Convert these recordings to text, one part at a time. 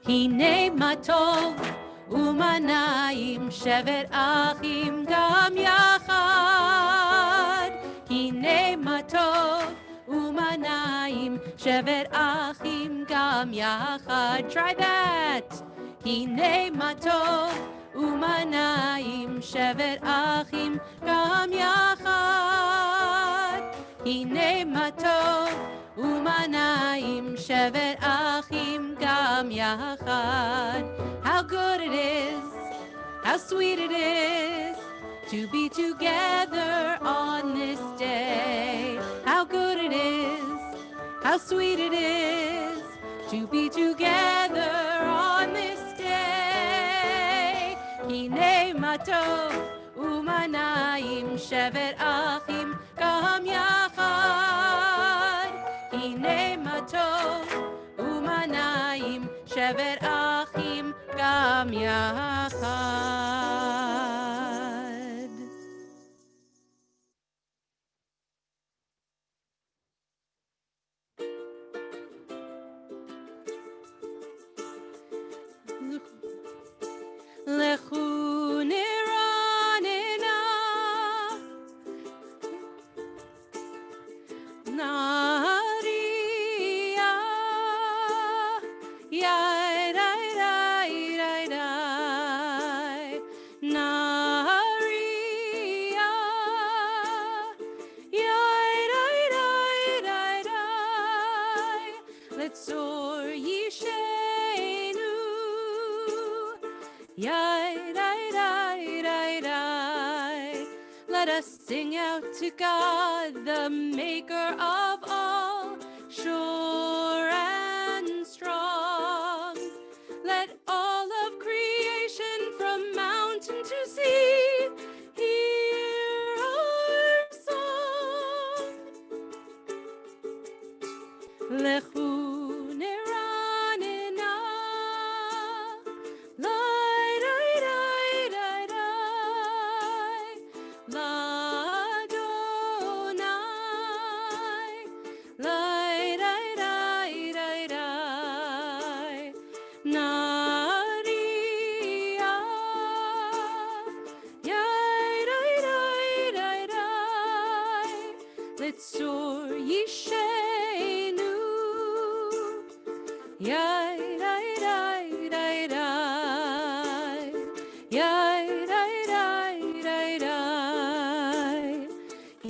הנה מה טוב ומה נעים שבת אחים גם יחד. הנה מה טוב ומה נעים שבת אחים גם יחד. Try that. הנה מה טוב ומה נעים שבת אחים גם יחד. הנה מה טוב ומה נעים שבת אחים גם יחד. How good it is, how sweet it is to be together on this day. How good it is, how sweet it is to be together on this day. Hine ma tov u'ma na'im shevet achim gam yachad. Hine ma tov u'ma na'im shevet achim gam yachad. Lechu niranena naria yai dai dai dai dai naria yai dai dai dai dai. Let's soar yishenu yai dai dai dai dai. Let us sing out to God, the maker of all, sure and strong. Let all of creation from mountain to sea hear our song. Lechu neranena lai dai dai dai dai l'Adonai lai dai dai dai dai naria yai dai dai dai dai. Let's soar yishenu yai dai dai dai dai yai dai dai dai dai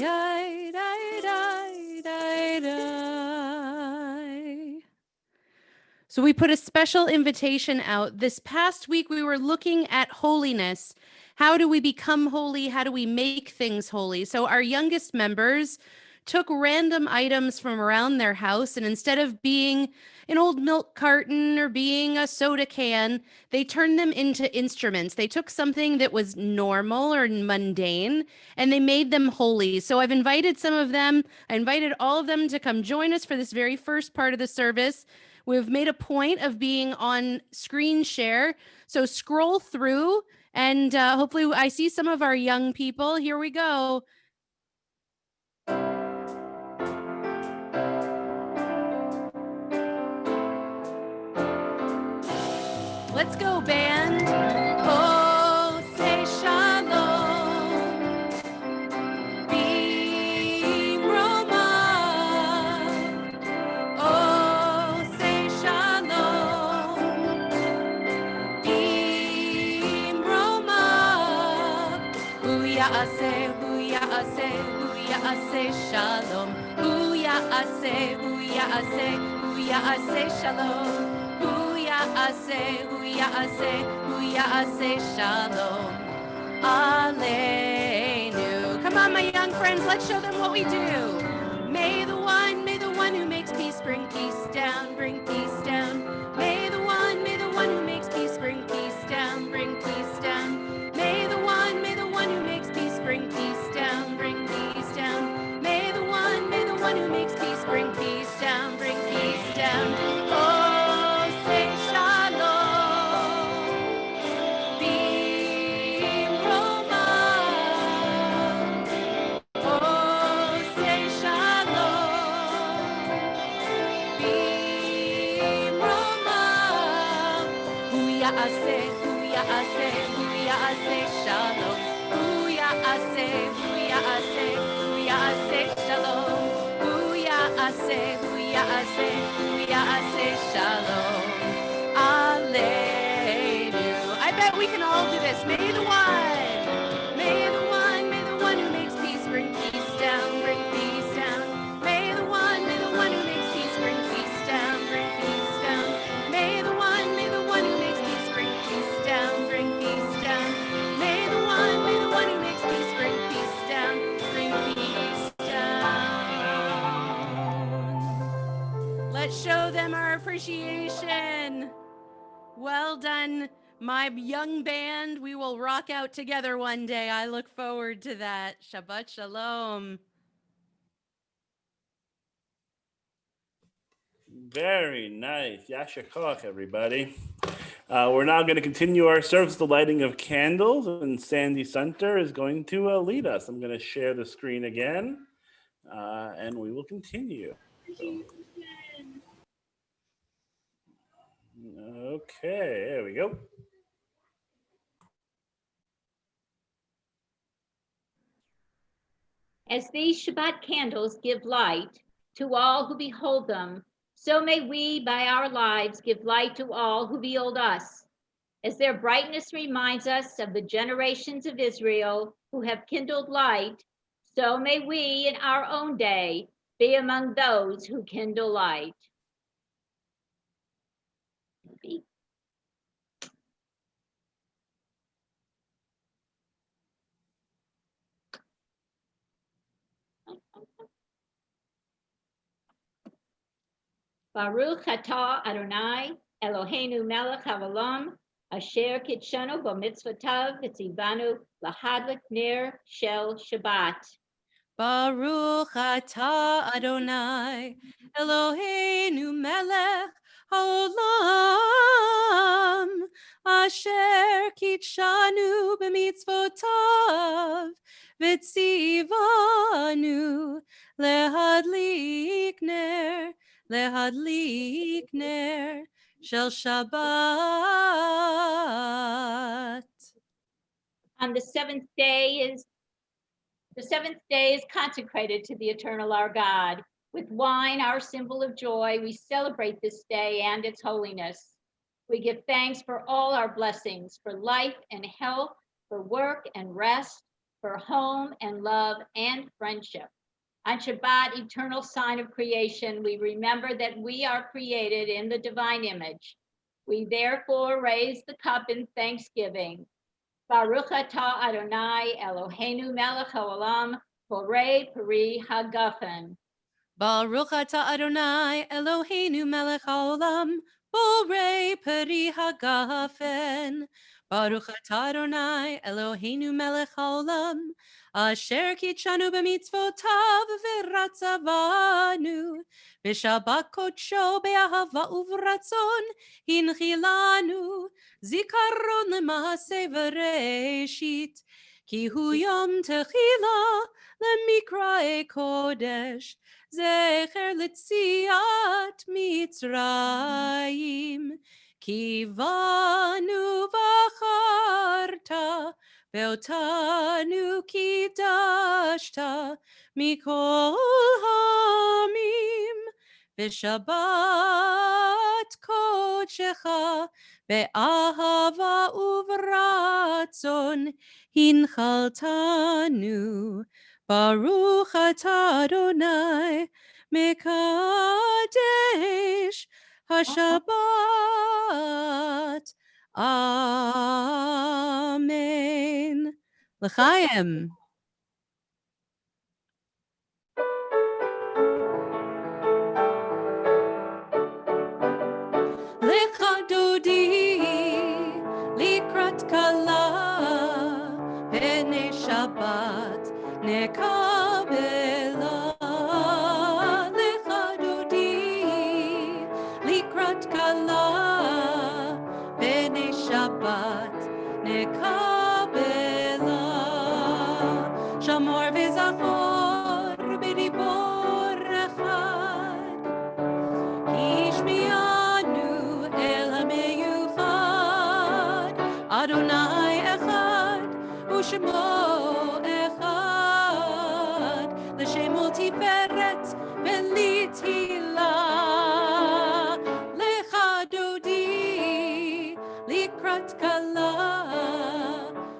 yai dai dai dai dai. So we put a special invitation out. This past week we were looking at holiness. How do we become holy? How do we make things holy? So our youngest members took random items from around their house, and instead of being an old milk carton or being a soda can, they turned them into instruments. They took something that was normal or mundane and they made them holy. So I've invited some of them. I invited all of them to come join us for this very first part of the service. We've made a point of being on screen share. So scroll through and hopefully I see some of our young people. Here we go. Let's go, band. Oh, say shalom. Be Roma. Oh, say shalom. Be Roma. Ase, shalom. Ase, shalom. Ase, shalom. Aleinu. Come on, my young friends, let's show them what we do. May the one who makes peace bring peace down, bring peace down. May the one who makes peace bring peace down, bring peace down. May the one who makes peace bring peace down, bring peace down. May the one who makes peace bring peace down, bring peace down. Oh, say shalom. Be Roma. Oh, say shalom. ya'aseh, hu ya'aseh, hu ya'aseh shalom. Hu ya'aseh, hu ya'aseh, hu ya'aseh shalom. Hu ya'aseh, hu ya'aseh, hu ya'aseh shalom. Aleinu. I bet we can all do this. May the one, may the one, may the one who makes peace bring peace down, bring peace down. May the one who makes peace bring peace down, bring peace down. May the one who makes peace bring peace down, bring peace down. May the one who makes peace bring peace down, bring peace down. Let's show them our appreciation. Well done, my young band. We will rock out together one day. I look forward to that. Shabbat Shalom. Very nice. Yasher koach, everybody. We're now going to continue our service, the lighting of candles, and Sandy Sunter is going to lead us. I'm going to share the screen again, and we will continue. Okay, there we go. As these Shabbat candles give light to all who behold them, so may we by our lives give light to all who behold us. As their brightness reminds us of the generations of Israel who have kindled light, so may we in our own day be among those who kindle light. Baruch atah Adonai Eloheinu melech haolam asher kitshanu b'mitzvotav v'tzivanu lahadlik ner shel Shabbat. Baruch atah Adonai Eloheinu melech haolam asher kitshanu b'mitzvotav v'tzivanu lehadlik ner shel Shabbat. On the seventh day is consecrated to the eternal our God. With wine, our symbol of joy, we celebrate this day and its holiness. We give thanks for all our blessings, for life and health, for work and rest, for home and love and friendship. On Shabbat, eternal sign of creation, we remember that we are created in the divine image. We therefore raise the cup in thanksgiving. Baruch atah Adonai Eloheinu melech haolam borei peri hagafen. Baruch atah Adonai Eloheinu melech haolam borei peri hagafen. Baruch atah Adonai Eloheinu melech haolam asher kitshanu b'mitzvotav v'ratzavanu b'shabbat kodsho be'ahava uvratzon hinchilanu zikaron l'maaseh v'reshit ki hu yom techila lemikrae kodesh zecher letziat mitzrayim kivanu v'acharta ve'otanu kidashta mikol hamim v'shabbat kodshecha be'ahava uvratzon hinchaltanu. Baruch atah Adonai mekadesh hashabbat. Amen. L'chaim. Lecha dodi likrat kala pene Shabbat nekabela. Lecha dodi likrat kala pene Shabbat nekabela. Shamor v'zachor b'dibor echad. Ishmianu el hameyuchad Adonai echad, u'shemo echad, l'shemo tiferet v'litila. Lecha dodi, likrat kala,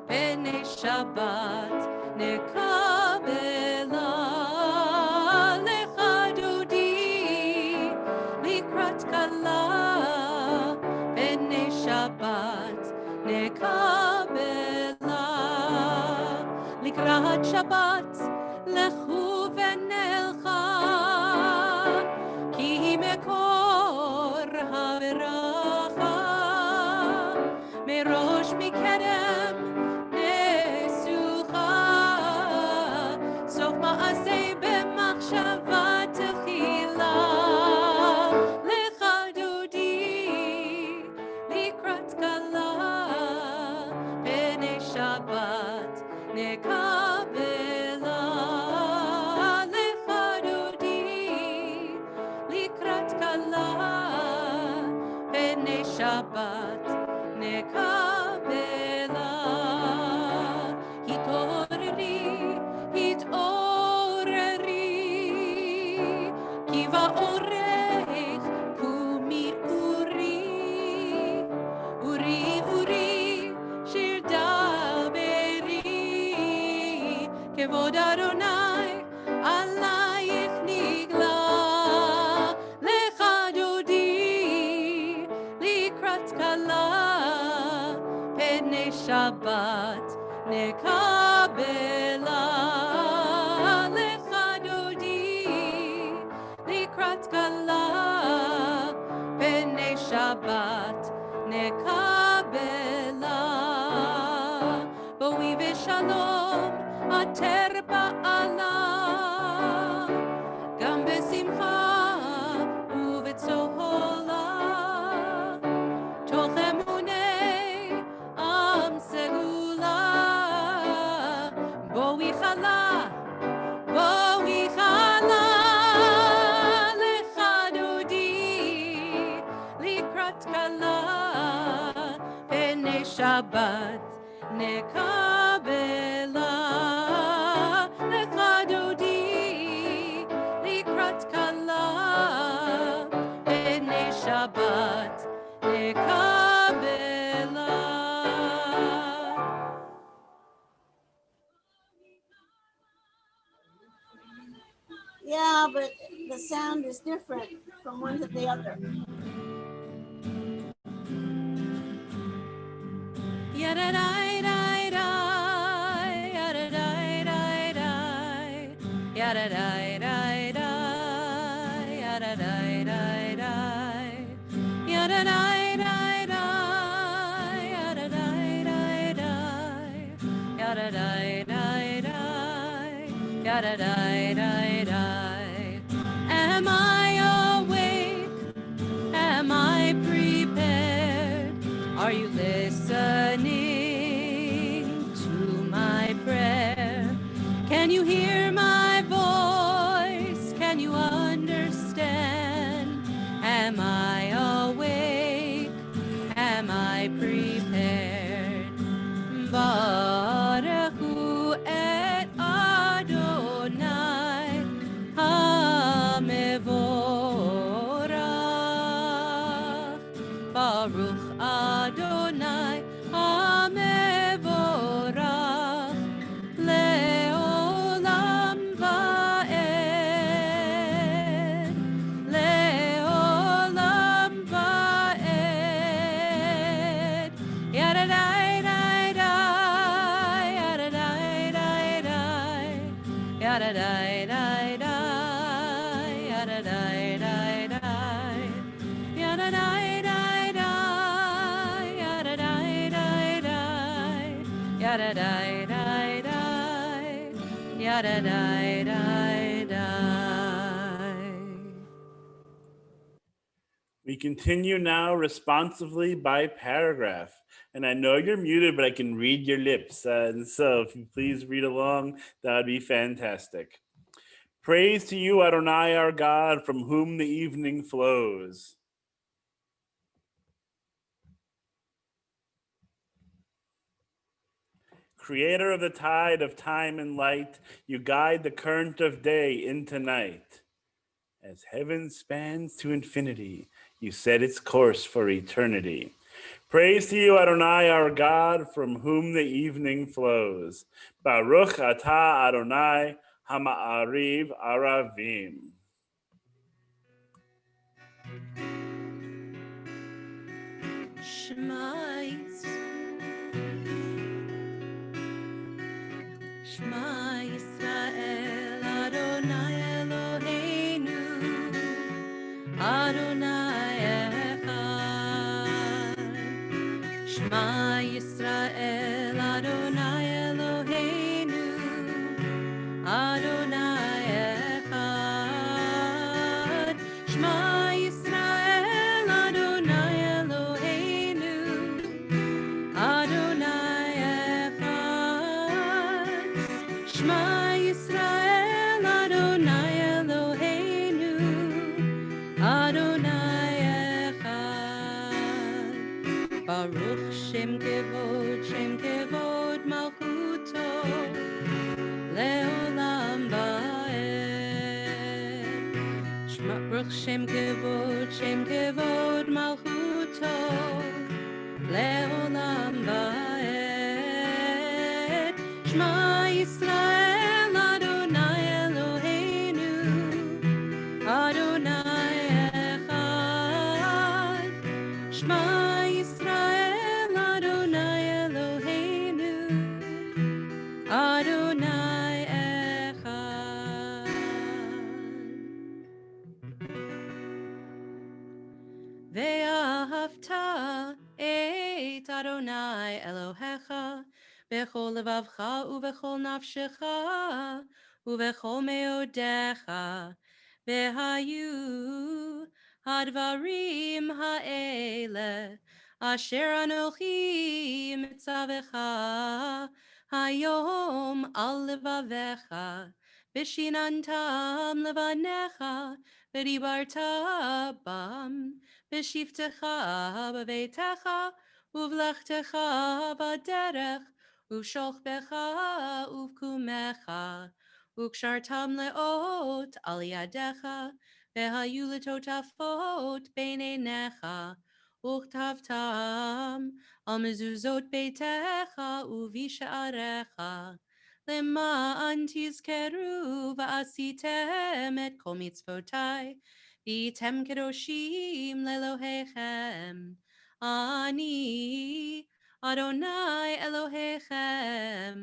b'nei Shabbat nekabela. Lecha dodi, likrat kala, b'nei Shabbat nekabela. Likrat Shabbat lechu v'nelcha, ki hi mekor haveracha, merosh mikedem nesucha, sof ma'aseh b'machshava techila. Lecha dodi, likrat kala, b'nei Shabbat nekabela. Lecha dodi, likrat kala, b'nei Shabbat nekabela. Hitoreri, ki va'orech kumi uri, shir daberi, kevod Adonai alayich nigla. Lecha dodi, likrat kala, b'nei Shabbat nekabela. Lecha dodi, likrat kala, b'nei Shabbat nekabela. Boi v'shalom ater ba'ala, gam besimcha uvetzohola, toch emunei am segula. Boi chala, lecha dodi, likrat kala, b'nei Shabbat nekabela. Lecha dodi, likrat kala, b'nei Shabbat nekabela. Yeah, but the sound is different from one to the other. Yadadai-dai-dai, yadadai-dai-dai, yadadai-dai-dai, yadadai-dai-dai, yadadai-dai-dai, yadadai-dai-dai, yadadai-dai-dai, yadadai-dai-dai. Am I awake? Am I prepared? Are you listening to my prayer? Can you hear my voice? Can you understand? Am I awake? Am I prepared? Baruchu et Adonai HaMevorach. Baruch Adonai HaMevorach le'olam va'ed, le'olam va'ed. Yadadai-dai-dai, yadadai-dai-dai, yadadai-dai-dai, yadadai-dai-dai, yadadai-dai-dai, yadadai-dai-dai, yadadai-dai-dai, yadadai-dai-dai. We continue now responsively by paragraph. And I know you're muted, but I can read your lips. And so if you please read along, that would be fantastic. Praise to you, Adonai, our God, from whom the evening flows. Creator of the tide of time and light, you guide the current of day into night. As heaven spans to infinity, you set its course for eternity. Praise to you, Adonai, our God, from whom the evening flows. Baruch atah Adonai, hama'ariv aravim. Shema Yisrael, Adonai Eloheinu, Adonai Echad. Shema Yisrael, Adonai Eloheinu, Adonai Echad. Shema Yisrael, Adonai Eloheinu, Adonai Echad. Shema Yisrael, Adonai Eloheinu, Adonai Echad. Baruch Shem Kevod Malchuto, Leolam Va'ed. Baruch Shem Kevod Malchuto, Leolam Va'ed. Shema Yisrael, Adonai Eloheinu, Adonai Echad. Shema Yisrael, Adonai Eloheinu, Adonai Echad. Ve'ahavta et Adonai Elohecha bechol levavcha uvechol nafshecha uvechol meodecha ve'hayu hadvarim ha'ele asher anochi mitzavecha hayom al levavecha Bishinantam levanecha v'dibarta bam B'shivtecha b'veitecha uvlechtecha b'derech uvsholchbecha uvkumecha ukshartam leot al yadecha v'hayu letotafot b'neinecha uchtavtam al mezuzot beitecha uvisha'arecha למען תזכרו ועשיתם את כל מצוותיי והייתם קדושים לאלוהיכם. אני אדוני אלוהיכם,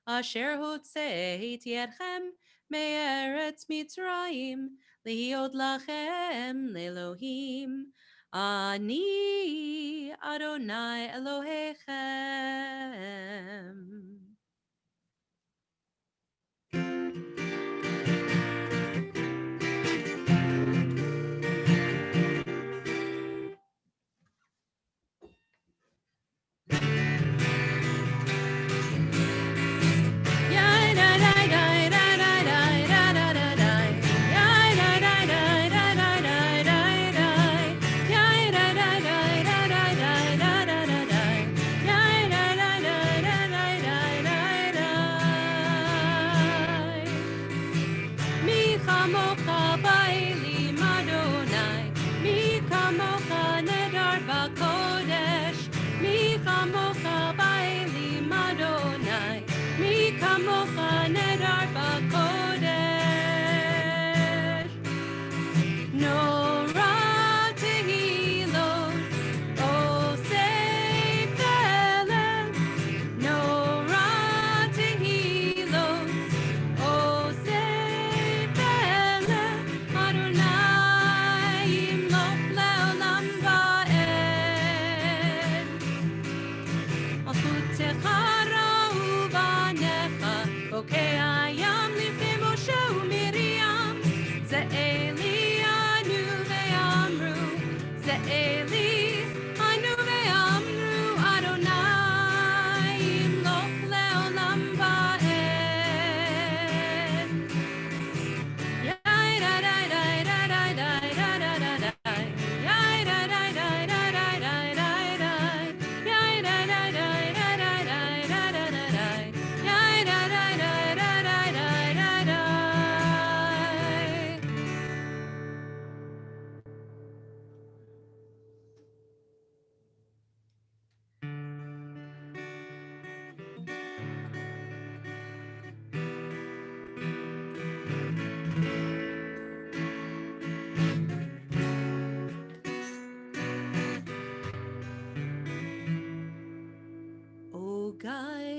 אשר הוצאתי אתכם מארץ מצרים, להיות לכם לאלוהים. אני אדוני אלוהיכם.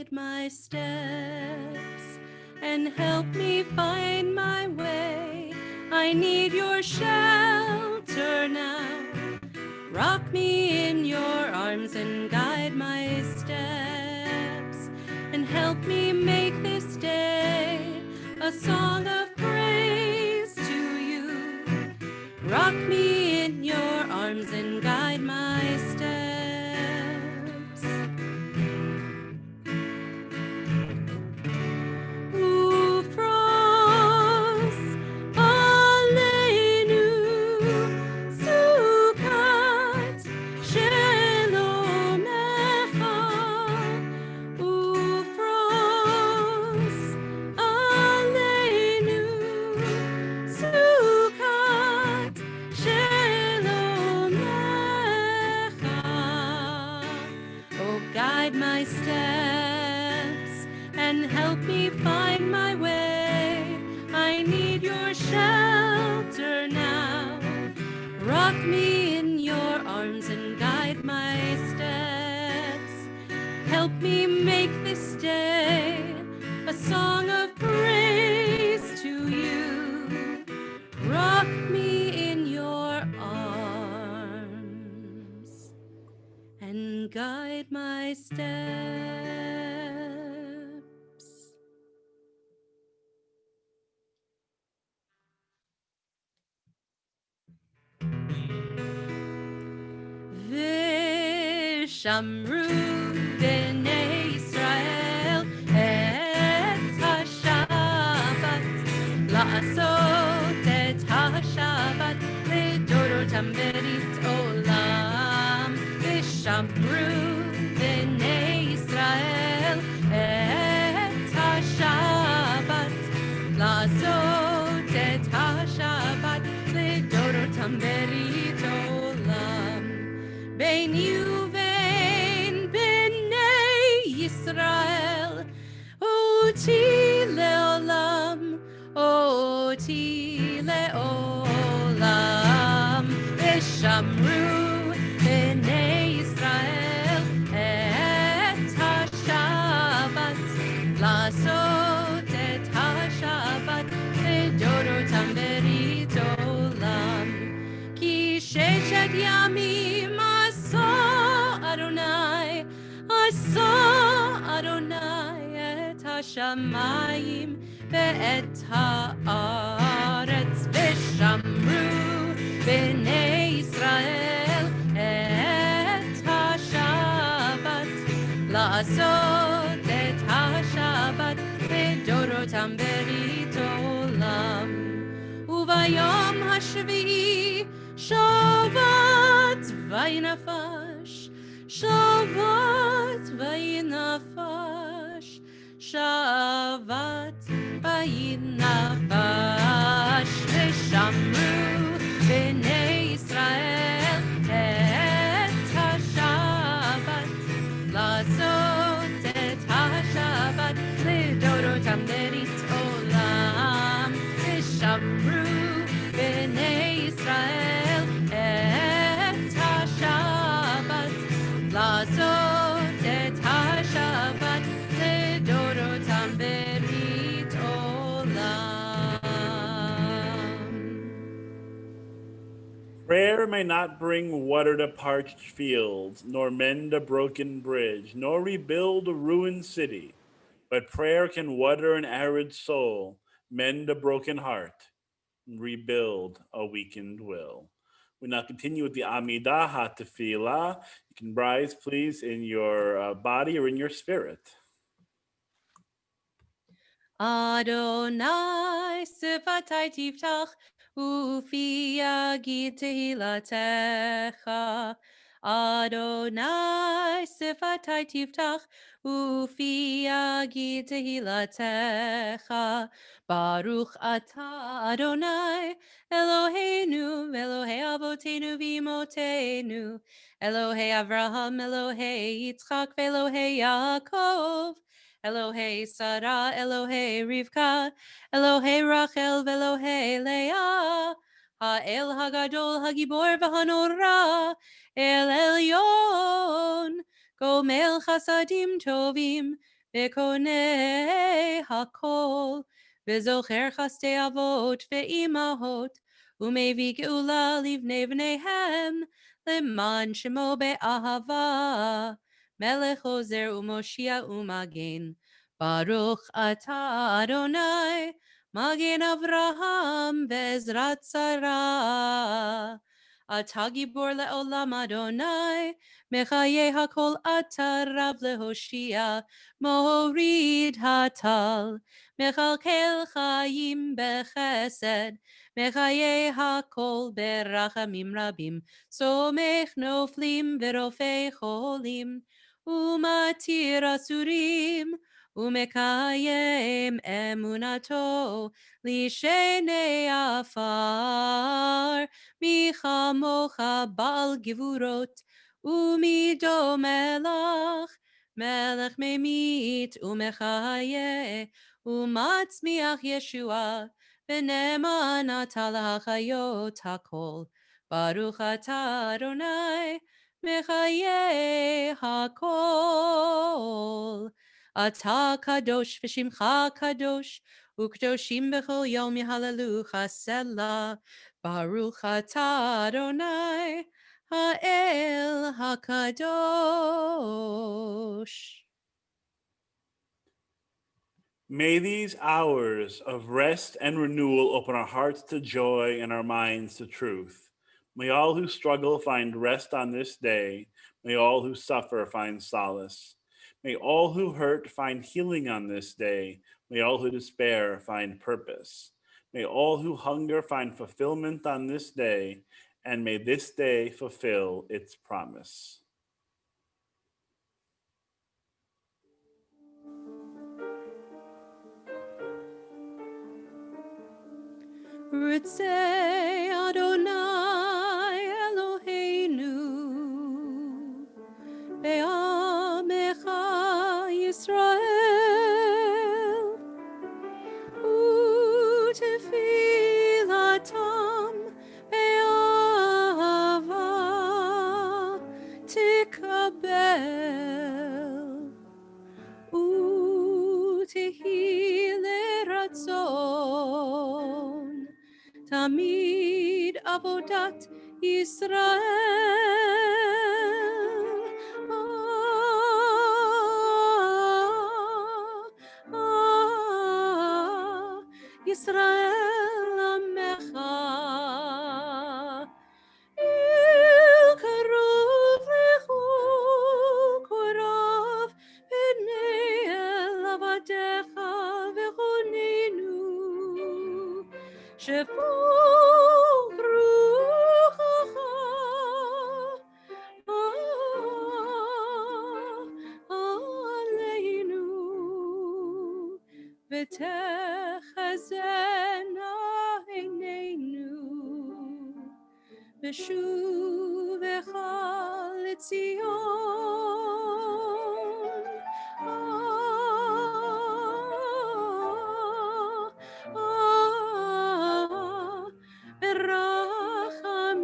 guide my steps and help me find my way. I need your shelter now. Rock me in your arms and guide my steps and help me make this day a song of praise to you. Rock me in your arms and guide my steps. Ufros Aleinu Sukat Shelomecha. Ufros Aleinu Sukat Shelomecha. Oh, guide my steps and help me find my way. I need your shelter now. Rock me in your arms and guide my steps. Help me make this day a song of praise to you. Rock me in your arms and guide my steps. Vishamru b'nei Yisrael et haShabbat la'asot et haShabbat לדורותם ברית עולם. Vishamru b'nei Yisrael et haShabbat la'asot et haShabbat לדורותם ברית עולם. ביני ובין בני ישראל, אותי לעולם, אותי לעולם. ושמרו בני ישראל את השבת, לעשות את השבת לדורותם ברית עולם. כי ששת ימים עשה אדוני את השמיים ואת הארץ. ושמרו בני ישראל את השבת, לעשות את השבת לדורותם ברית עולם. וביום השביעי שבת וינפש, שבת וינפש, שבת וינפש. ושמרו בני ישראל את השבת, לעשות את השבת לדורותם ברית עולם. ושמרו בני ישראל את השבת, לעשות את השבת לדורותם ברית עולם. Prayer may not bring water to parched fields, nor mend a broken bridge, nor rebuild a ruined city. But prayer can water an arid soul, mend a broken heart, rebuild a weakened will. We now continue with the Amidah HaTefillah. You can rise, please, in your body or in your spirit. Adonai sifatai tiftach ufi yagid tehilatecha. Adonai sifatai tiftach ufi yagid tehilatecha. Baruch atah Adonai Eloheinu Elohei Avotenu v'imotenu Elohei Avraham Elohei Yitzchak Elohei Yaakov Elohei Sarah, Elohei Rivka, Elohei Rachel, Elohei Leah, Ha'el Hagadol, Hagibor v'Hanora, El Elyon, Gomel Chasadim Tovim, וקונה הכל, וזוכר חסדי אבות ואימהות, ומביא גאולה לבני בניהם, למען שמו באהבה. מלך עוזר ומושיע ומגן, ברוך אתה אדוני, מגן אברהם בעזרת שרה. אתה גיבור לעולם אדוני, מחיי הכל אתה רב להושיע, מוריד הטל, מכלכל חיים בחסד, מחיי הכל ברחמים רבים, סומך נופלים ורופא חולים, ומתיר אסורים, ומקיים אמונתו לשני עפר, מי כמוך בעל גבורות, ומידו מלך, מלך ממית ומחיה, ומצמיח ישועה, ונאמן אתה להחיות הכל. ברוך אתה אדוני, מחיי הכל. אתה קדוש ושמך קדוש, וקדושים בכל יום יהללוך סלה. ברוך אתה אדוני, האל הקדוש. May these hours of rest and renewal open our hearts to joy and our minds to truth. May all who struggle find rest on this day. May all who suffer find solace. May all who hurt find healing on this day. May all who despair find purpose. May all who hunger find fulfillment on this day. And may this day fulfill its promise. Ritzei Adonai Eloheinu, Be'amecha Yisrael, U'tefilatam be'ahava tikabel, U'tehi leratzon, Tamid avodat Yisrael. Yisrael Amecha. Il karov lechu korav b'nei elavadecha v'chonenu. Shevach ruchacha aleinu v'techazena eineinu v'shuvecha l'Tzion.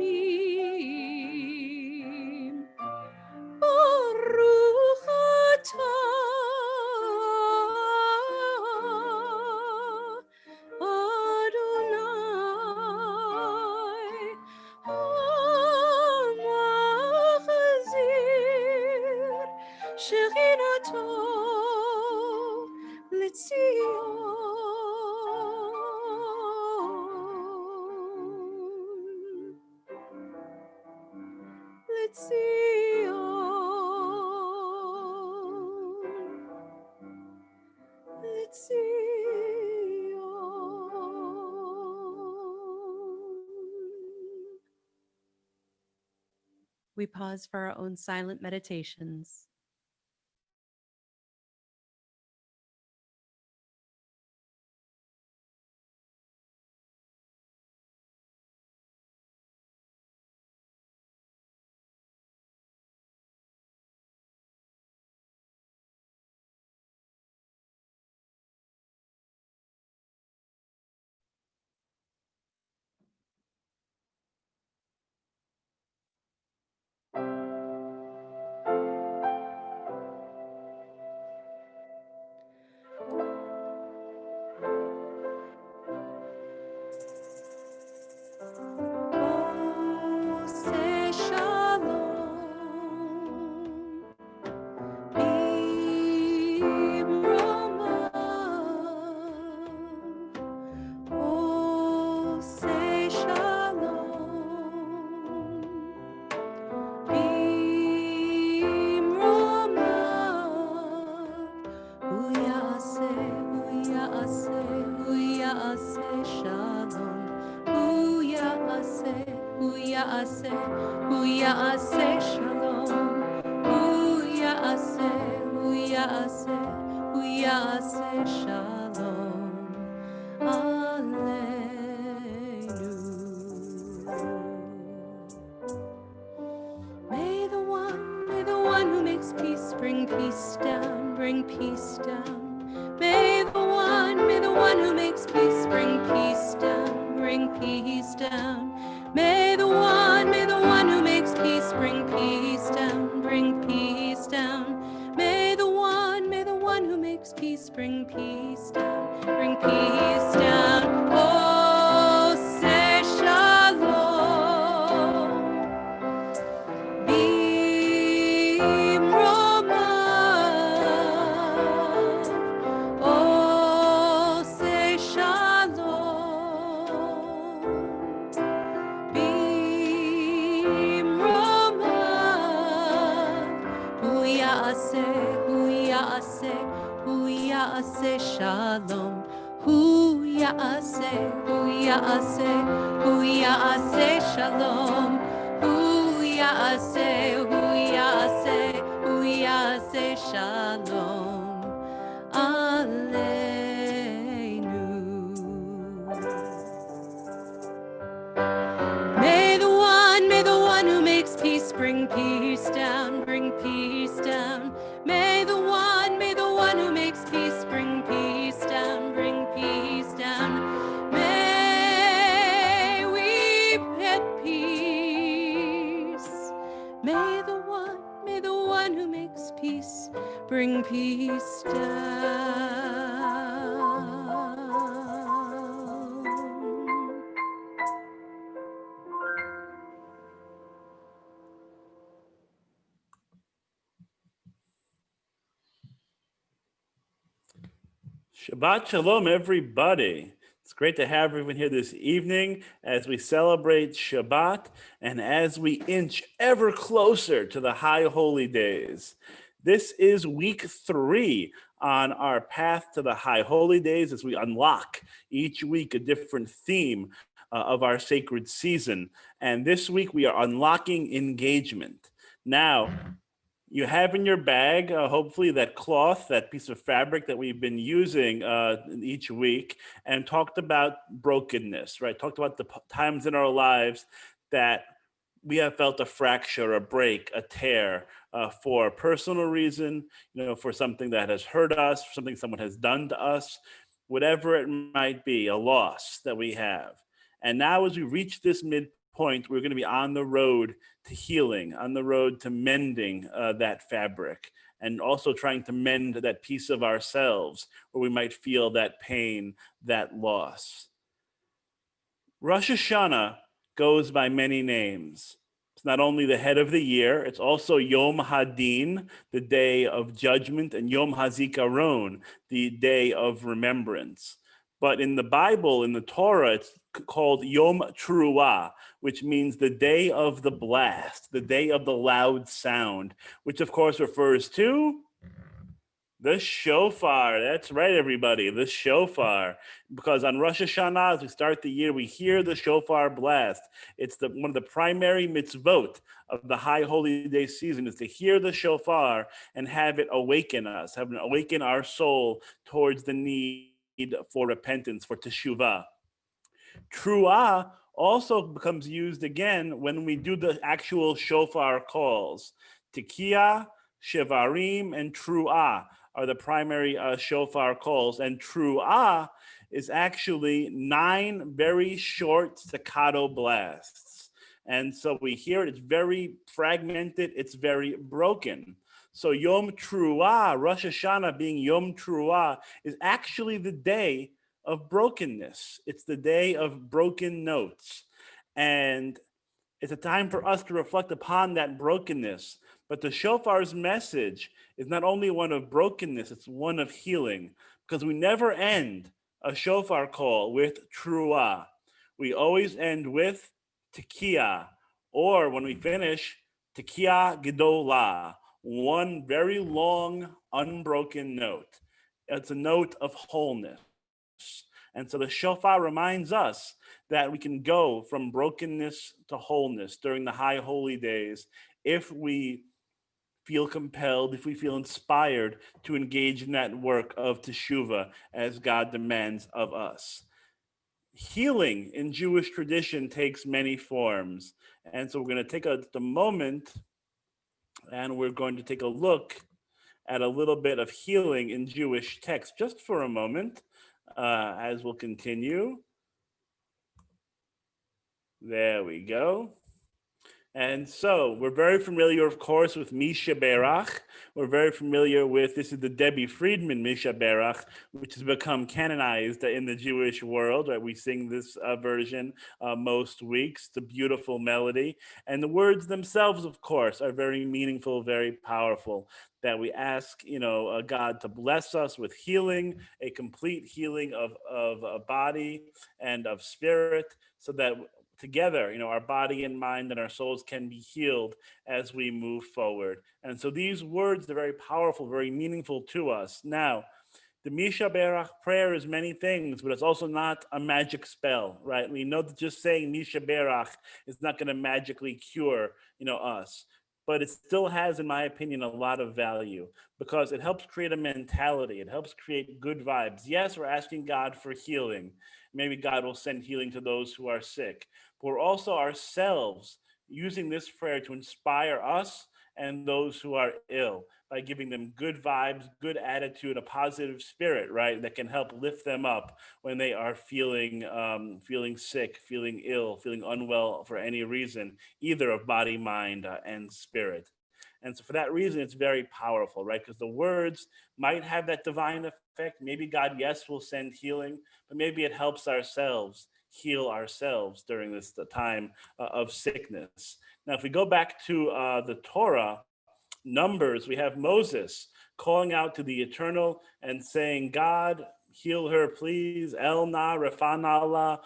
Berachamim, Baruch atah Adonai, Hamachzir Shechinato l'Tzion. We pause for our own silent meditations. ya'aseh, hu ya'aseh shalom, hu ya'aseh, hu ya'aseh, hu ya'aseh shalom aleinu. May the one who makes peace bring peace down, bring peace down. May the one who makes peace bring peace down, bring peace down. May the one who makes peace bring peace down, bring peace down. May the one who makes peace bring peace down, bring peace down. Oh, say shalom. Bimromav, oh, say shalom. Bimromav, hu ya'aseh, hu ya'aseh, hu ya'aseh shalom. Hu ya'aseh, hu ya'aseh, hu ya'aseh shalom. Hu ya'aseh, hu ya'aseh, hu ya'aseh shalom aleinu. May the one who makes peace bring peace down, bring peace down. May the one who makes peace bring peace down, bring peace down. May we get peace. May the one who makes peace bring peace down. Shabbat Shalom, everybody. It's great to have everyone here this evening as we celebrate Shabbat and as we inch ever closer to the high holy days. This is week 3 on our path to the high holy days as we unlock each week a different theme of our sacred season. And this week we are unlocking engagement. Now, you have in your bag, hopefully, that cloth, that piece of fabric that we've been using each week, and talked about brokenness, right? Talked about the times in our lives that we have felt a fracture, a break, a tear for a personal reason, for something that has hurt us, for something someone has done to us, whatever it might be, a loss that we have. And now as we reach this midpoint, we're going to be on the road to healing, on the road to mending that fabric, and also trying to mend that piece of ourselves where we might feel that pain, that loss. Rosh Hashanah goes by many names. It's not only the head of the year, it's also Yom Hadin, the day of judgment, and Yom HaZikaron, the day of remembrance. But in the Bible, in the Torah, it's called Yom Teruah, which means the day of the blast, the day of the loud sound, which of course refers to the shofar. That's right, everybody, the shofar. Because on Rosh Hashanah, as we start the year, we hear the shofar blast. It's one of the primary mitzvot of the high holy day season is to hear the shofar and have it awaken us, have it awaken our soul towards the need for repentance, for teshuvah. Teruah also becomes used again when we do the actual shofar calls. Tekiah, Shevarim, and Teruah are the primary shofar calls. And Teruah is actually 9 very short staccato blasts. And so we hear it, it's very fragmented, it's very broken. So Yom Teruah, Rosh Hashanah being Yom Teruah, is actually the day of brokenness. It's the day of broken notes. And it's a time for us to reflect upon that brokenness. But the shofar's message is not only one of brokenness, it's one of healing, because we never end a shofar call with Teruah. We always end with Tekiah, or when we finish, Tekiah Gedolah, one very long, unbroken note. It's a note of wholeness. And so the shofar reminds us that we can go from brokenness to wholeness during the high holy days if we feel compelled, if we feel inspired to engage in that work of teshuvah as God demands of us. Healing in Jewish tradition takes many forms. And so we're going to take the moment and we're going to take a look at a little bit of healing in Jewish text just for a moment as we'll continue. There we go. And so we're very familiar, of course, with Misha Berach. We're very familiar with, this is the Debbie Friedman Misha Berach, which has become canonized in the Jewish world, right? We sing this version most weeks. It's a beautiful melody. And the words themselves, of course, are very meaningful, very powerful, that we ask, God to bless us with healing, a complete healing of a body and of spirit, so that together, our body and mind and our souls can be healed as we move forward. And so these words are very powerful, very meaningful to us. Now, the Misha Berach prayer is many things, but it's also not a magic spell, right? We know that just saying Misha Berach is not going to magically cure, us. But it still has, in my opinion, a lot of value because it helps create a mentality. It helps create good vibes. Yes, we're asking God for healing. Maybe God will send healing to those who are sick. But we're also ourselves using this prayer to inspire us and those who are ill by giving them good vibes, good attitude, a positive spirit, right, that can help lift them up when they are feeling sick, feeling ill, feeling unwell for any reason, either of body, mind, and spirit. And so for that reason, it's very powerful, right? Because the words might have that divine effect. Maybe God, yes, will send healing, but maybe it helps ourselves heal ourselves during this time of sickness. Now, if we go back to the Torah, Numbers, we have Moses calling out to the eternal and saying, God, heal her, please. El na refana la.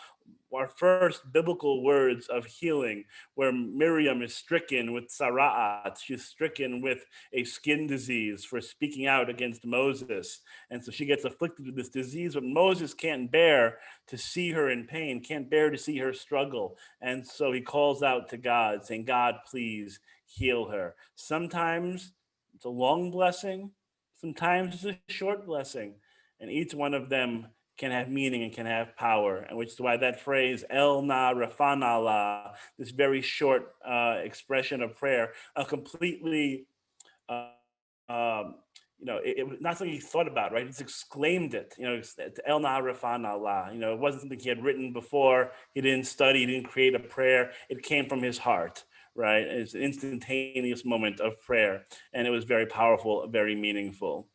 Our first biblical words of healing, where Miriam is stricken with sara'at. She's stricken with a skin disease for speaking out against Moses. And so she gets afflicted with this disease, but Moses can't bear to see her in pain, can't bear to see her struggle. And so he calls out to God, saying, God, please heal her. Sometimes it's a long blessing, sometimes it's a short blessing, and each one of them can have meaning and can have power, and which is why that phrase El na refana la, this very short expression of prayer, a completely it was not something he thought about, right? He's exclaimed it, El na refana la. It wasn't something he had written before. He didn't study, he didn't create a prayer. It came from his heart, right? It's an instantaneous moment of prayer, and it was very powerful, very meaningful.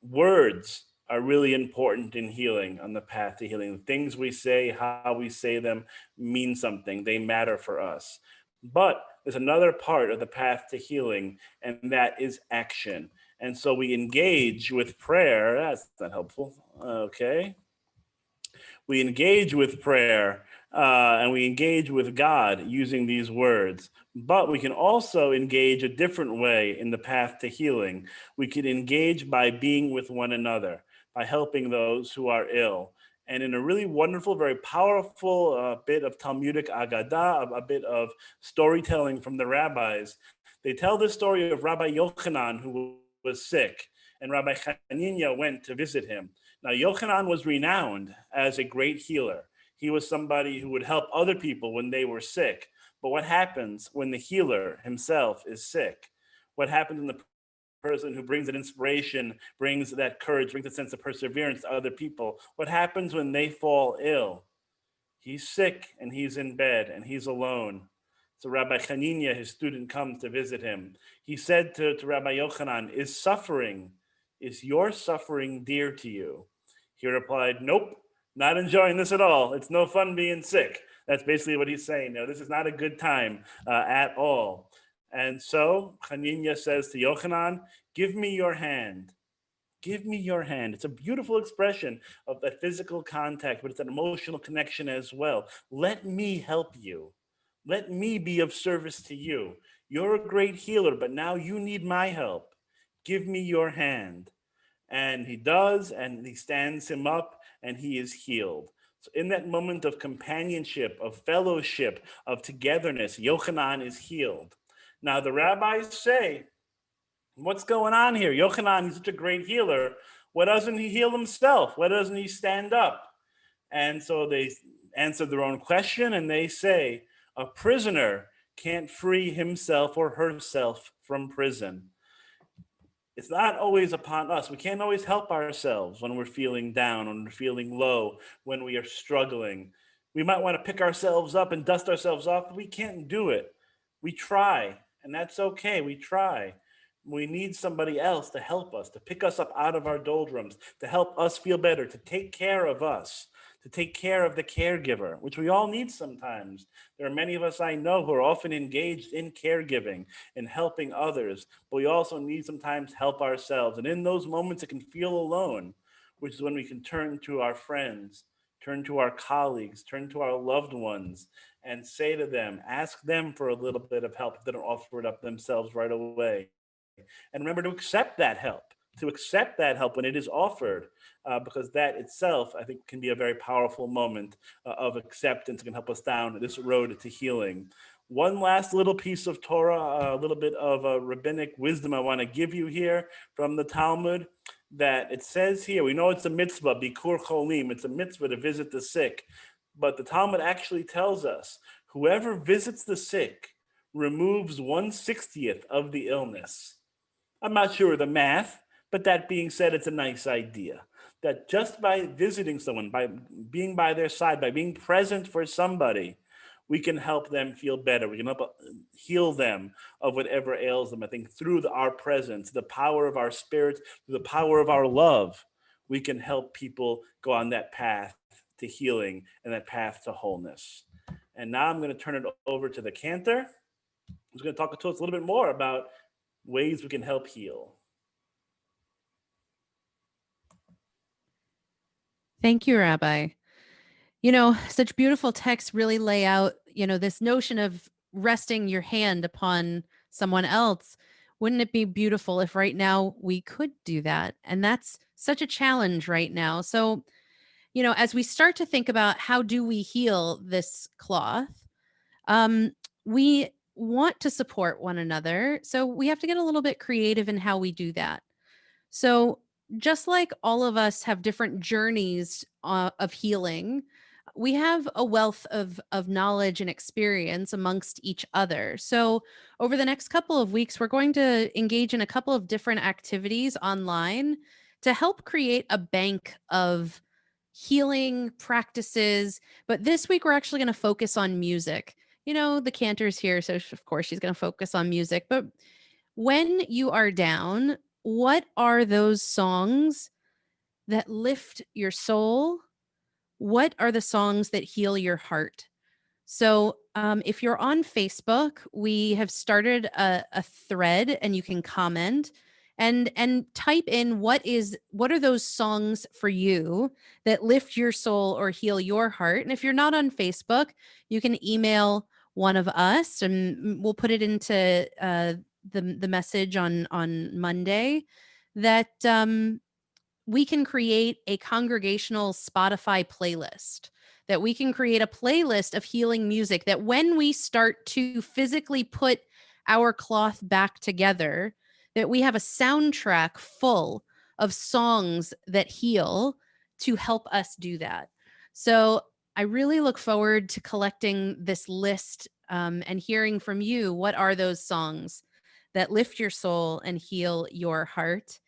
Words are really important in healing, on the path to healing. The things we say, how we say them mean something. They matter for us. But there's another part of the path to healing, and that is action. And so we engage with prayer. That's not helpful. Okay. We engage with prayer and we engage with God using these words. But we can also engage a different way in the path to healing. We can engage by being with one another, by helping those who are ill. And in a really wonderful, very powerful bit of Talmudic Agadah, a bit of storytelling from the rabbis, they tell the story of Rabbi Yochanan, who was sick, and Rabbi Hananiah went to visit him. Now, Yochanan was renowned as a great healer. He was somebody who would help other people when they were sick. But what happens when the healer himself is sick? What happens when the person who brings that inspiration, brings that courage, brings a sense of perseverance to other people? What happens when they fall ill? He's sick and he's in bed and he's alone. So Rabbi Hananiah, his student, comes to visit him. He said to Rabbi Yochanan, is your suffering dear to you? He replied, nope, not enjoying this at all. It's no fun being sick. That's basically what he's saying. No, this is not a good time at all. And so Hananiah says to Yochanan, give me your hand. Give me your hand. It's a beautiful expression of that physical contact, but it's an emotional connection as well. Let me help you. Let me be of service to you. You're a great healer, but now you need my help. Give me your hand. And he does, and he stands him up, and he is healed. So in that moment of companionship, of fellowship, of togetherness, Yochanan is healed. Now the rabbis say, what's going on here? Yochanan is such a great healer. Why doesn't he heal himself? Why doesn't he stand up? And so they answer their own question and they say, a prisoner can't free himself or herself from prison. It's not always upon us. We can't always help ourselves when we're feeling down, when we're feeling low, when we are struggling. We might want to pick ourselves up and dust ourselves off, but we can't do it. We try, and that's okay. We try. We need somebody else to help us, to pick us up out of our doldrums, to help us feel better, to take care of us, to take care of the caregiver, which we all need sometimes. There are many of us I know who are often engaged in caregiving and helping others, but we also need sometimes help ourselves. And in those moments, it can feel alone, which is when we can turn to our friends, turn to our colleagues, turn to our loved ones, and say to them, ask them for a little bit of help if they don't offer it up themselves right away. And remember to accept that help when it is offered, because that itself, I think, can be a very powerful moment of acceptance. It can help us down this road to healing. One last little piece of Torah, a little bit of rabbinic wisdom I want to give you here from the Talmud, that it says here, we know it's a mitzvah, bikur cholim, it's a mitzvah to visit the sick, but the Talmud actually tells us, whoever visits the sick removes 1/60th of the illness. I'm not sure of the math, but that being said, it's a nice idea that just by visiting someone, by being by their side, by being present for somebody, we can help them feel better. We can help heal them of whatever ails them. I think through our presence, the power of our spirit, through the power of our love, we can help people go on that path to healing and that path to wholeness. And now I'm going to turn it over to the cantor, who's going to talk to us a little bit more about ways we can help heal. Thank you, Rabbi. You know, such beautiful texts really lay out, this notion of resting your hand upon someone else. Wouldn't it be beautiful if right now we could do that? And that's such a challenge right now. So, as we start to think about how do we heal this cloth, we want to support one another. So we have to get a little bit creative in how we do that. So just like all of us have different journeys of healing, we have a wealth of knowledge and experience amongst each other. So over the next couple of weeks, we're going to engage in a couple of different activities online to help create a bank of healing practices. But this week, we're actually going to focus on music. The cantor's here, so of course she's going to focus on music. But when you are down, what are those songs that lift your soul? What are the songs that heal your heart? So if you're on Facebook, we have started a thread and you can comment and type in what are those songs for you that lift your soul or heal your heart. And if you're not on Facebook, you can email one of us and we'll put it into the message on Monday that we can create a congregational Spotify playlist, that we can create a playlist of healing music, that when we start to physically put our cloth back together, that we have a soundtrack full of songs that heal to help us do that. So I really look forward to collecting this list and hearing from you. What are those songs that lift your soul and heal your heart?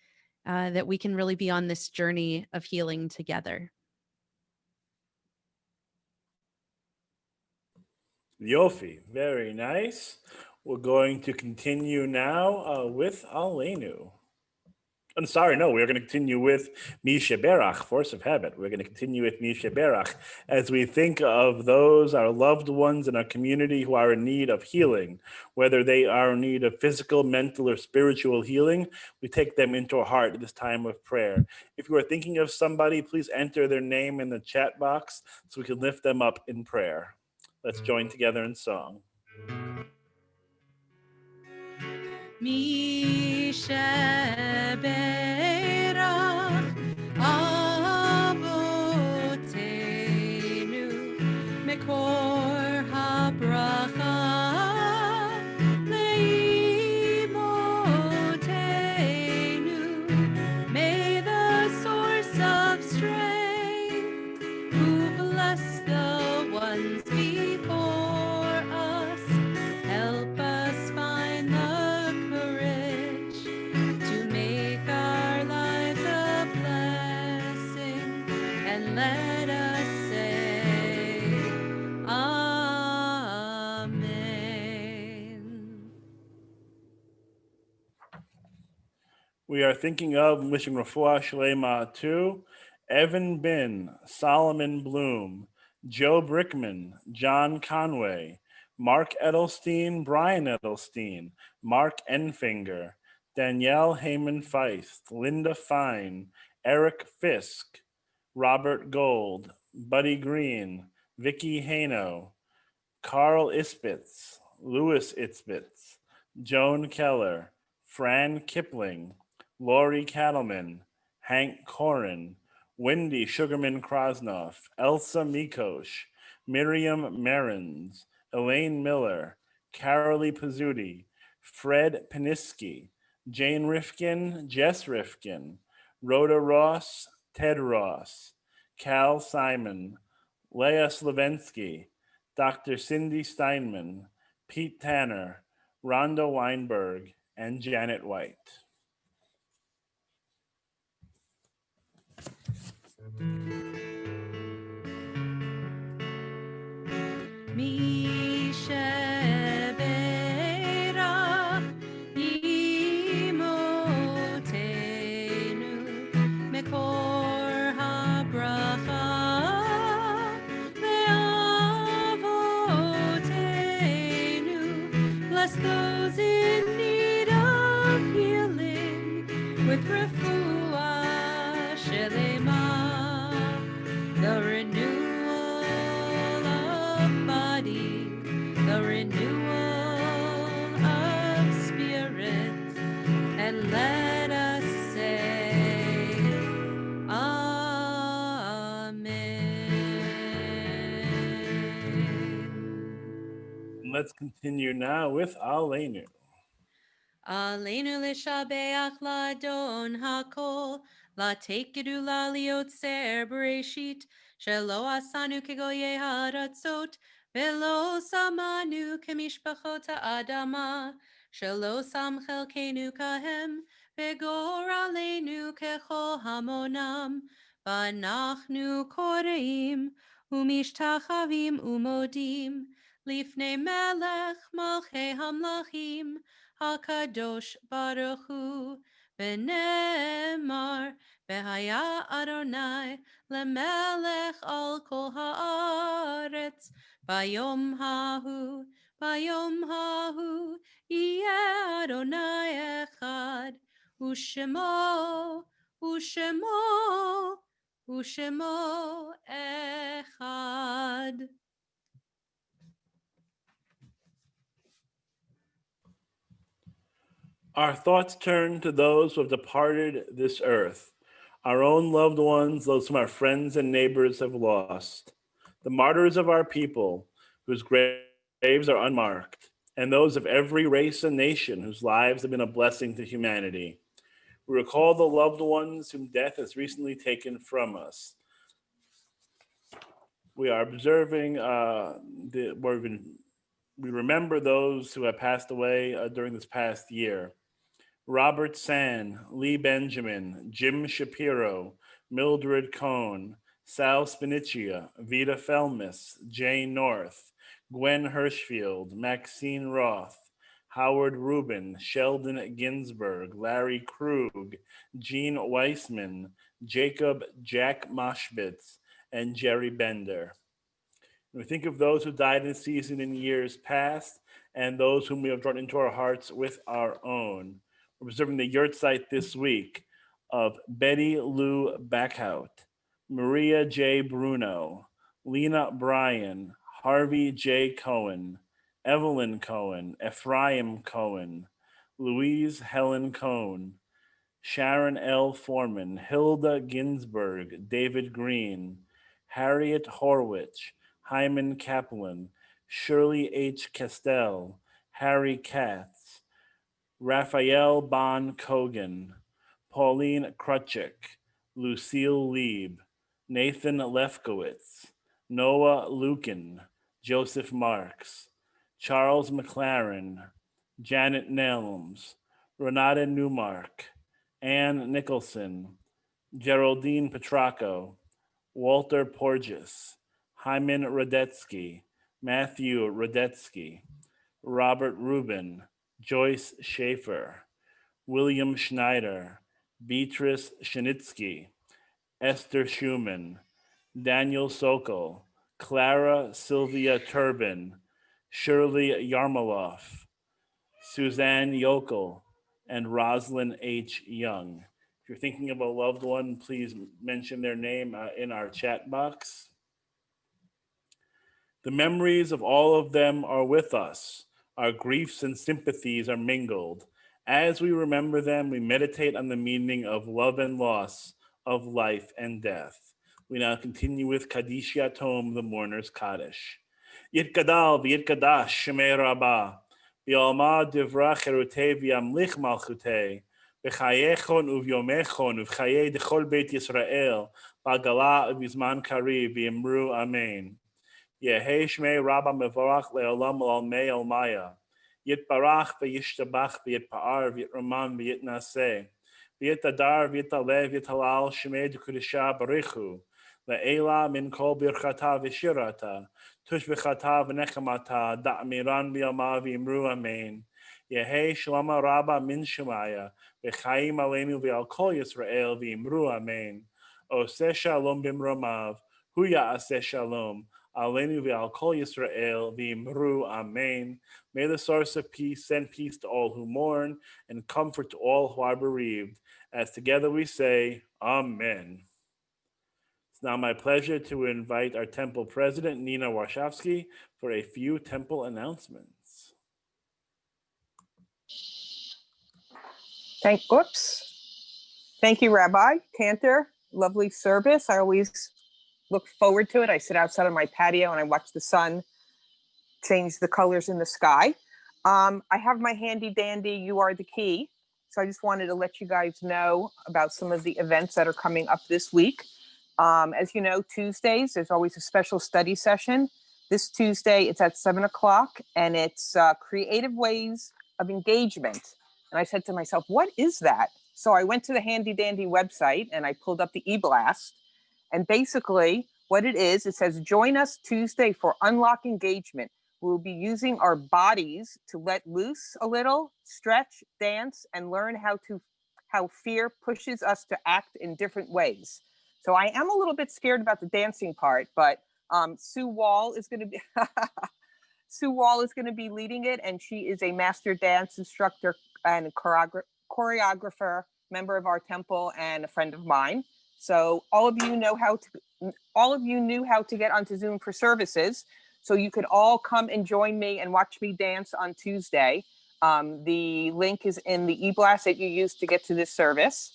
That we can really be on this journey of healing together. Yofi, very nice. We're going to continue now with Aleinu. I'm sorry, no, we're going to continue with Misha Berach, Force of Habit. We're going to continue with Misha Berach as we think of those, our loved ones in our community who are in need of healing, whether they are in need of physical, mental, or spiritual healing. We take them into our heart at this time of prayer. If you are thinking of somebody, please enter their name in the chat box so we can lift them up in prayer. Let's join together in song. Misha Berach Avotenu We are thinking of and wishing refuah shlema to Evan Bin, Solomon Bloom, Joe Brickman, John Conway, Mark Edelstein, Brian Edelstein, Mark Enfinger, Danielle Heyman Feist, Linda Fine, Eric Fisk, Robert Gold, Buddy Green, Vicky Hano, Carl Ispitz, Louis Ispitz, Joan Keller, Fran Kipling, Lori Cattleman, Hank Corin, Wendy Sugarman Krosnoff, Elsa Mikosh, Miriam Merens, Elaine Miller, Carolee Pizzuti, Fred Paniski, Jane Rifkin, Jess Rifkin, Rhoda Ross, Ted Ross, Cal Simon, Leah Slavensky, Dr. Cindy Steinman, Pete Tanner, Rhonda Weinberg, and Janet White. Mi sheberach imotenu mekor habracha leavotenu. Bless those in need of healing with refuah shelema, the renewal of body, the renewal of spirit, and let us say, Amen. Let's continue now with Aleinu. Aleinu l'shabeach la'adon hakol, la'tekedu la'liotzer bereshit, shelo asanu kegoye haratzot, velo samanu kemishpachot ha'adama, shelo sam chelkenu kahem, vegor aleinu kechol hamonam, v'anachnu koreim, umishtachavim umodim, lifnei melech malchei hamlachim, HaKadosh Baruch Hu, V'nemar, V'haya Adonai, Lemelech al kol haaretz, Bayom hahu, Yeh Adonai echad, Ushemo, Ushemo echad. Our thoughts turn to those who have departed this earth, our own loved ones, those whom our friends and neighbors have lost, the martyrs of our people, whose graves are unmarked, and those of every race and nation whose lives have been a blessing to humanity. We recall the loved ones whom death has recently taken from us. We are observing, we remember those who have passed away during this past year. Robert San, Lee Benjamin, Jim Shapiro, Mildred Cohn, Sal Spinicia, Vita Felmis, Jane North, Gwen Hirschfield, Maxine Roth, Howard Rubin, Sheldon Ginsberg, Larry Krug, Gene Weissman, Jacob Jack Moshbitz, and Jerry Bender. We think of those who died in season in years past and those whom we have drawn into our hearts with our own. We're observing the yurtzeit this week of Betty Lou Backhout, Maria J. Bruno, Lena Bryan, Harvey J. Cohen, Evelyn Cohen, Ephraim Cohen, Louise Helen Cohn, Sharon L. Foreman, Hilda Ginsberg, David Green, Harriet Horwich, Hyman Kaplan, Shirley H. Castell, Harry Katz, Raphael Bon Kogan, Pauline Krutchik, Lucille Lieb, Nathan Lefkowitz, Noah Lukin, Joseph Marks, Charles McLaren, Janet Nelms, Renata Newmark, Ann Nicholson, Geraldine Petracco, Walter Porges, Hyman Radetsky, Matthew Radetsky, Robert Rubin, Joyce Schaefer, William Schneider, Beatrice Shinitsky, Esther Schumann, Daniel Sokol, Clara Sylvia Turbin, Shirley Yarmaloff, Suzanne Yokel, and Rosalind H. Young. If you're thinking of a loved one, please mention their name in our chat box. The memories of all of them are with us. Our griefs and sympathies are mingled. As we remember them, we meditate on the meaning of love and loss, of life and death. We now continue with Kaddish Yatom, the mourner's Kaddish. Yitgadal v'yitgadash Shemei Rabbah, v'yalma divra cherutei v'yamlich malchutei, v'chayechon uv'yomechon uv'chayei dechol Beit Yisrael, b'agala v'yizman kariv v'yimru amen. Yehei Shmei Rabba Mevorach Le'olam L'Almei Olmaya. Yitbarach v'yishtabach v'yitpa'ar v'yitraman v'yitnaseh. V'yitadar v'yitaleh v'yitalal Shmei D'Kudisha Barichu. Le'ela min kol birchata v'shirata. Tush v'chata v'nechamata. Da'miran v'yama v'yimru amen. Yehei Shlama Rabba min Shemaya. V'chaim aleinu v'al kol Yisrael v'yimru amen. Oseh shalom b'mromav. Huya aseh shalom. Aleinu ve'al kol Yisrael v'imru amen. May the source of peace send peace to all who mourn and comfort to all who are bereaved. As together we say, Amen. It's now my pleasure to invite our temple president, Nina Warshawski, for a few temple announcements. Thank you, Rabbi Cantor. Lovely service. I always look forward to it. I sit outside on my patio and I watch the sun change the colors in the sky. I have my handy dandy You Are the Key. So I just wanted to let you guys know about some of the events that are coming up this week. As you know, Tuesdays, there's always a special study session. This Tuesday, it's at 7 o'clock and it's creative ways of engagement. And I said to myself, what is that? So I went to the handy dandy website and I pulled up the e-blast. And basically what it is, it says, join us Tuesday for Unlock Engagement. We'll be using our bodies to let loose a little, stretch, dance, and learn how fear pushes us to act in different ways. So I am a little bit scared about the dancing part, but Sue Wall is going to be leading it, and she is a master dance instructor and choreographer, member of our temple, and a friend of mine. So all of you knew how to get onto Zoom for services. So you could all come and join me and watch me dance on Tuesday. The link is in the e-blast that you use to get to this service.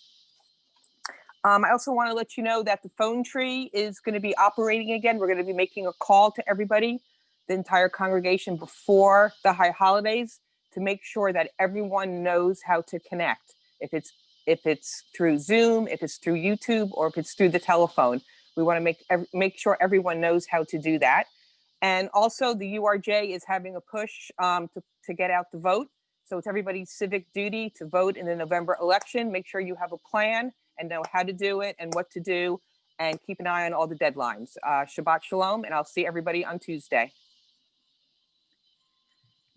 I also want to let you know that the phone tree is going to be operating again. We're going to be making a call to everybody, the entire congregation, before the high holidays to make sure that everyone knows how to connect. If it's through Zoom, if it's through YouTube, or if it's through the telephone. We want to make sure everyone knows how to do that. And also the URJ is having a push to get out the vote. So it's everybody's civic duty to vote in the November election. Make sure you have a plan and know how to do it and what to do, and keep an eye on all the deadlines. Shabbat Shalom, and I'll see everybody on Tuesday.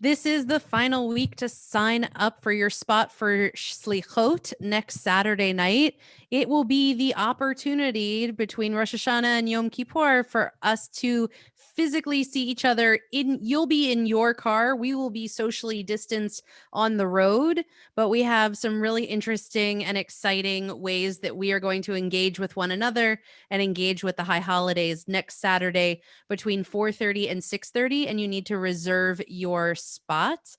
This is the final week to sign up for your spot for Slichot next Saturday night. It will be the opportunity between Rosh Hashanah and Yom Kippur for us to physically see each other. You'll be in your car. We will be socially distanced on the road, but we have some really interesting and exciting ways that we are going to engage with one another and engage with the high holidays next Saturday between 4:30 and 6:30, and you need to reserve your spot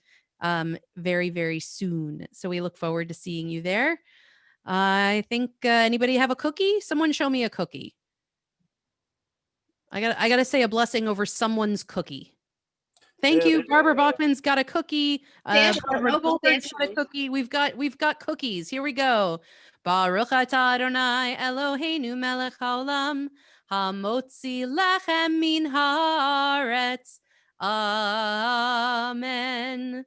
very, very soon. So we look forward to seeing you there. I think anybody have a cookie? Someone show me a cookie. I got to say a blessing over someone's cookie. Thank you. Barbara Bachman's got a cookie. Barbara Goldberg's got a cookie. We've got cookies. Here we go. Baruch atah Adonai Eloheinu melech haolam hamotzi lechem min haaretz. Amen.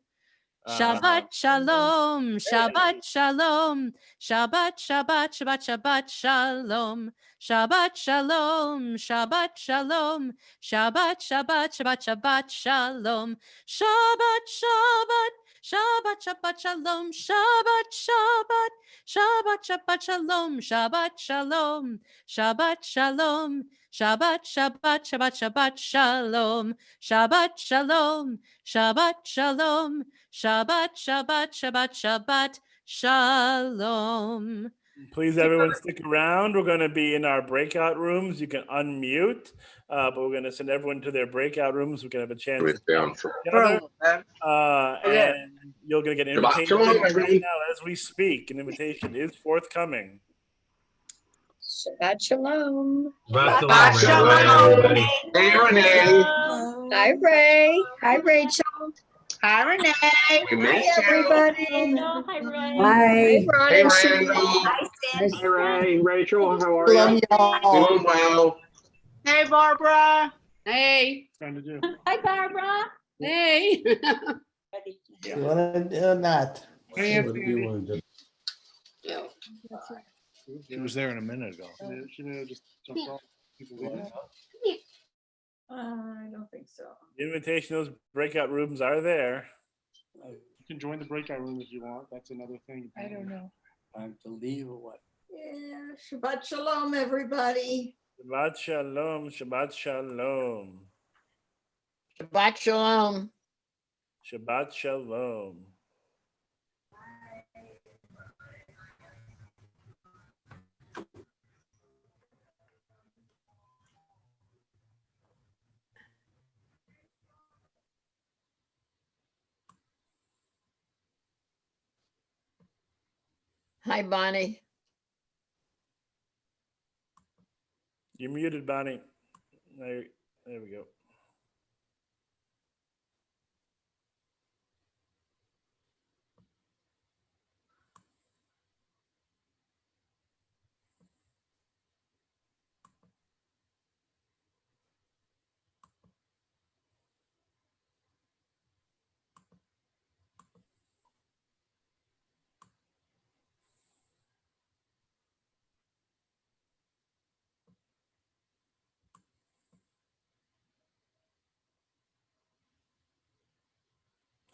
Shabbat shalom, Shabbat shalom, Shabbat, Shabbat, Shabbat, Shabbat shalom, Shabbat shalom, Shabbat shalom, Shabbat, Shabbat, Shabbat, Shabbat shalom, Shabbat, Shabbat, Shabbat, Shabbat Shalom, Shabbat, Shabbat, Shabbat, Shabbat Shalom, Shabbat Shalom, Shabbat Shalom, Shabbat, Shabbat, Shabbat, Shabbat Shalom, Shabbat Shalom, Shabbat Shalom, Shabbat, Shabbat, Shabbat, Shabbat Shalom. Please, everyone, stick around. We're going to be in our breakout rooms. You can unmute, but we're going to send everyone to their breakout rooms. We can have a chance to talk together. And you're going to get an invitation right now as we speak. An invitation is forthcoming. Shabbat Shalom. Shabbat Shalom. Hey, Renee. Hi, Ray. Hi, Rachel. Hi, Renee. Hi, everybody. Rachel, hi, Ray. Hi, Ron Hey, and Randall. Shabbat. Hi, Ray. Rachel, how are you? Doing well. Hey, Barbara. Hey. Trying to do. Hi, Barbara. Hey. You wanna do or not? Hey, What do you wanna do? She was there in a minute ago. She may have just jumped off. People leaving. I don't think so. The invitation, those breakout rooms are there. You can join the breakout room if you want. That's another thing. I don't know. I have to leave or what? Yeah, Shabbat Shalom, everybody. Shabbat Shalom, Shabbat Shalom, Shabbat Shalom. Shabbat Shalom. Hi, Bonnie. You're muted, Bonnie. There we go.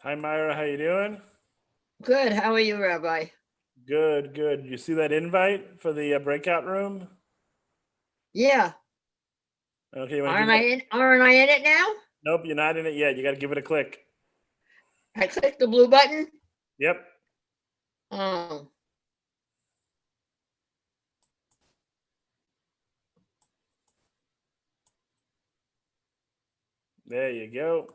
Hi, Myra. How you doing? Good. How are you, Rabbi? Good, good. You see that invite for the breakout room? Yeah. Okay. You wanna Aren't give I it- in? Aren't I in it now? Nope, you're not in it yet. You got to give it a click. I clicked the blue button. Yep. Oh. There you go.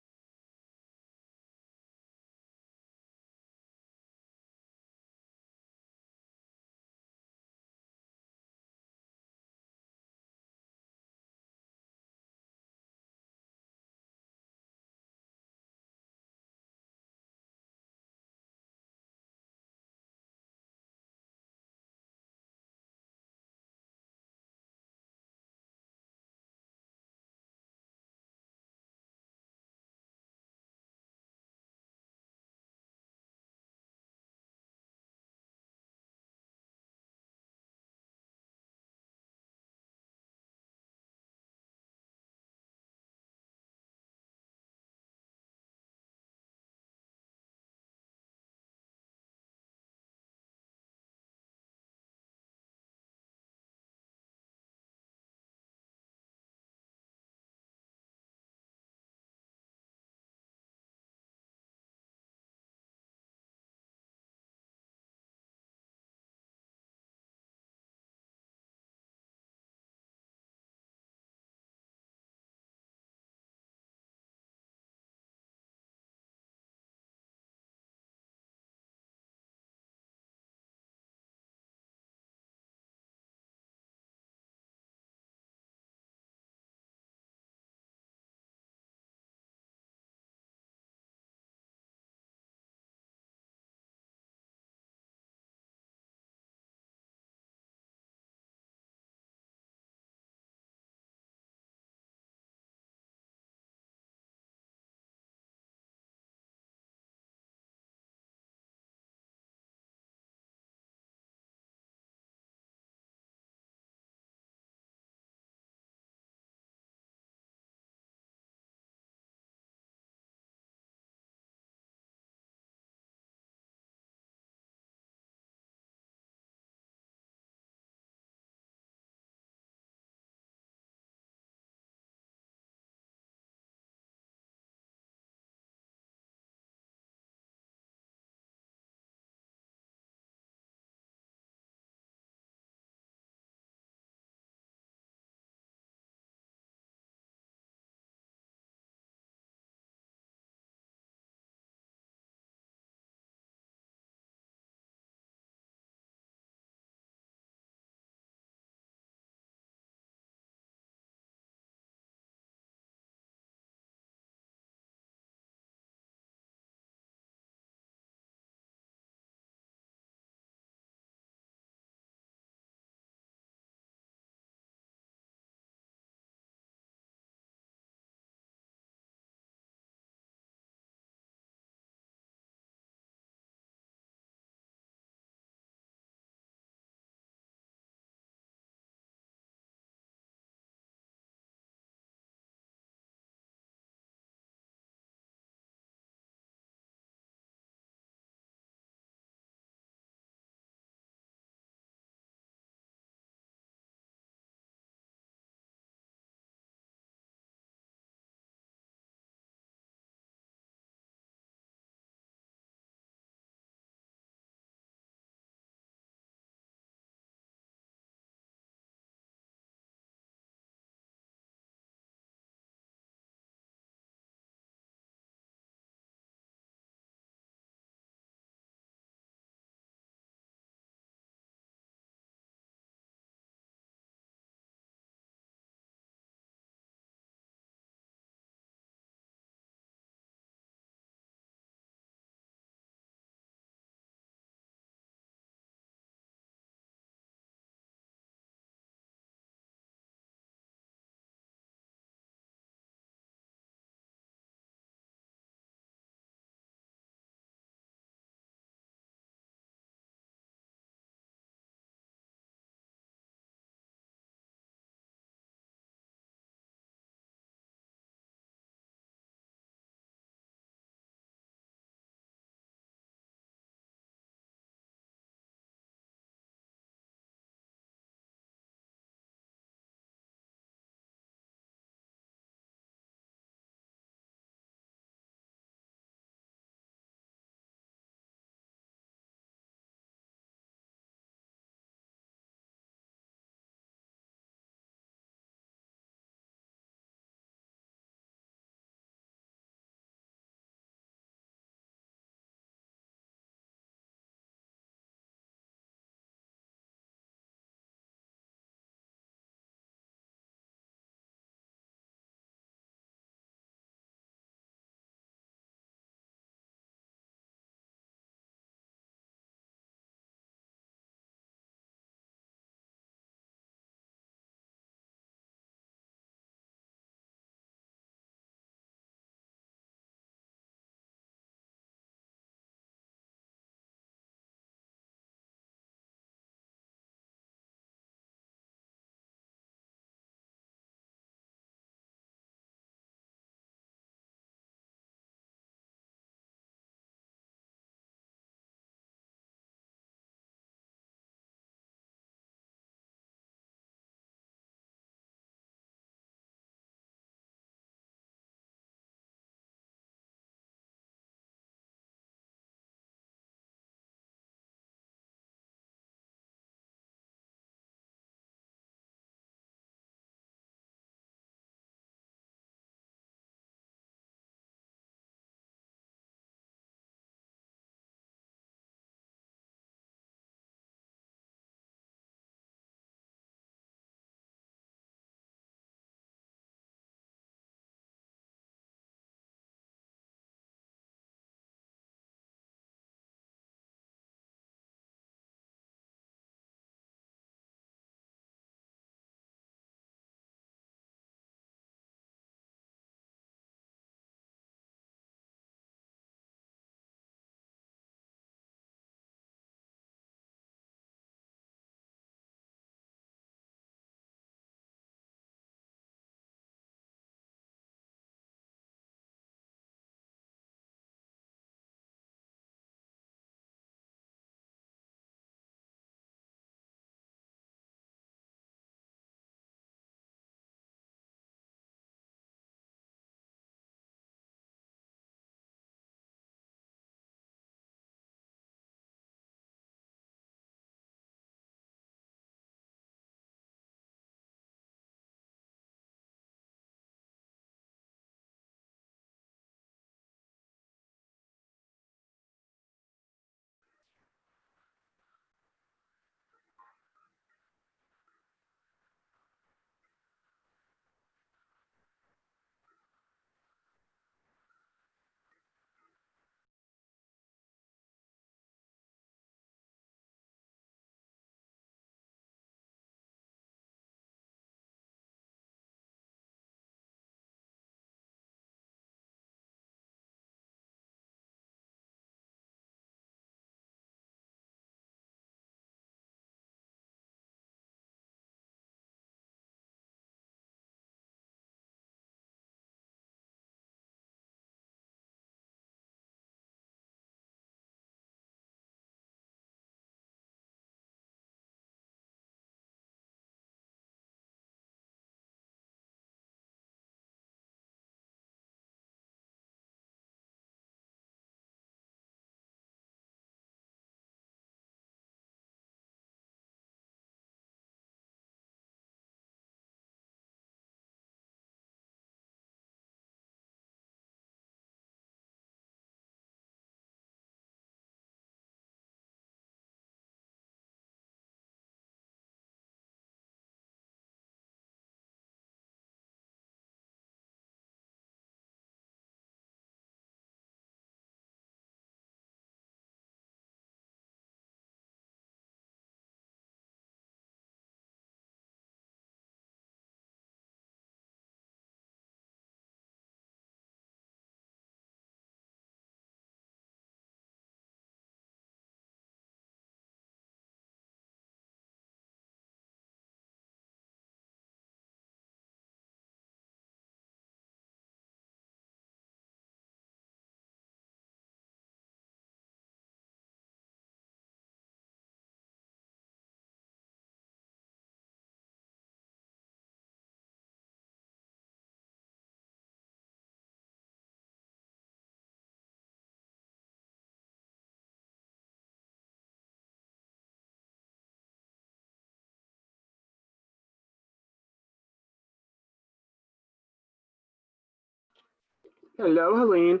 Hello, Helene.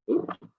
Oops.